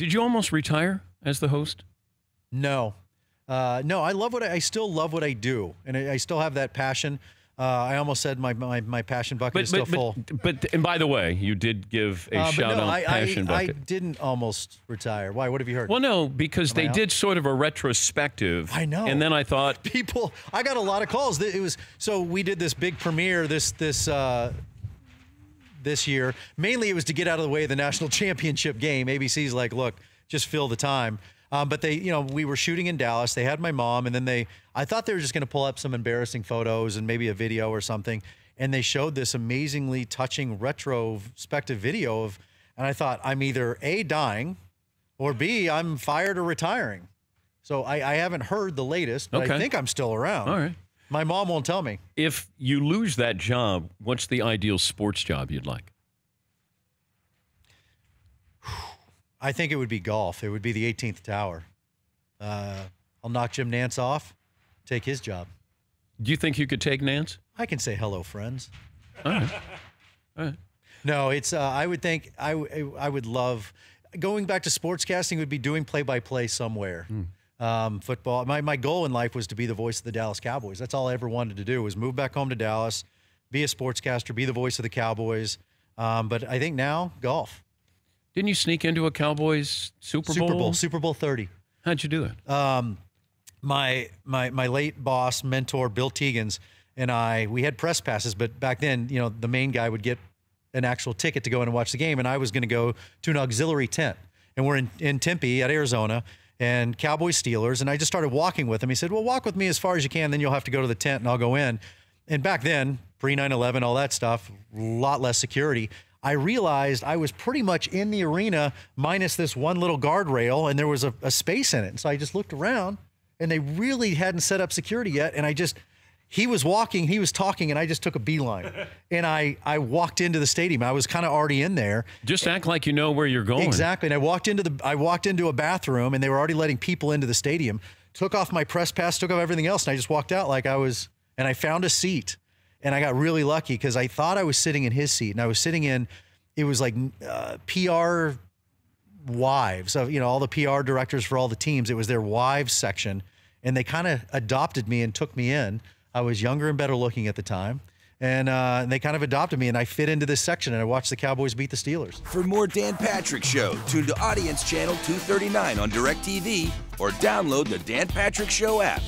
Did you almost retire as the host? No. No, I still love what I do, and I still have that passion. I almost said my passion bucket is still full. And by the way, you did give a shout-out passion bucket. I didn't almost retire. Why? What have you heard? Well, no, because they did sort of a retrospective. I know. And then I thought... I got a lot of calls. So we did this big premiere this year. Mainly it was to get out of the way of the national championship game. ABC's like, look, just fill the time. But we were shooting in Dallas. They had my mom, and then I thought they were just going to pull up some embarrassing photos and maybe a video or something. And they showed this amazingly touching retrospective video and I thought, I'm either A, dying, or B, I'm fired or retiring. So I haven't heard the latest, but I think I'm still around. All right. My mom won't tell me. If you lose that job, what's the ideal sports job you'd like? I think it would be golf. It would be the 18th tower. I'll knock Jim Nantz off, take his job. Do you think you could take Nantz? I can say hello, friends. All right. All right. No, it's. I would think I would love going back to sportscasting. Would be doing play-by-play somewhere. Football. My goal in life was to be the voice of the Dallas Cowboys. That's all I ever wanted to do was move back home to Dallas, be a sportscaster, be the voice of the Cowboys. But I think now golf. Didn't you sneak into a Cowboys Super Bowl? Super Bowl 30. How'd you do it? My late boss, mentor, Bill Tegans, and we had press passes, but back then, the main guy would get an actual ticket to go in and watch the game, and I was going to go to an auxiliary tent. And we're in Tempe at Arizona, and Cowboys Steelers, and I just started walking with him. He said, well, walk with me as far as you can, then you'll have to go to the tent, and I'll go in. And back then, pre-9/11, all that stuff, a lot less security. I realized I was pretty much in the arena minus this one little guardrail, and there was a space in it. And so I just looked around, and they really hadn't set up security yet. And he was walking, he was talking, and I just took a beeline. And I walked into the stadium. I was kind of already in there. Just act like you know where you're going. Exactly. And I walked into a bathroom, and they were already letting people into the stadium. Took off my press pass, took off everything else, and I just walked out like and I found a seat. And I got really lucky because I thought I was sitting in his seat, and I was sitting in, it was like PR wives of, all the PR directors for all the teams. It was their wives section, and they kind of adopted me and took me in. I was younger and better looking at the time, and they kind of adopted me, and I fit into this section, and I watched the Cowboys beat the Steelers. For more Dan Patrick Show, tune to Audience Channel 239 on DirecTV or download the Dan Patrick Show app.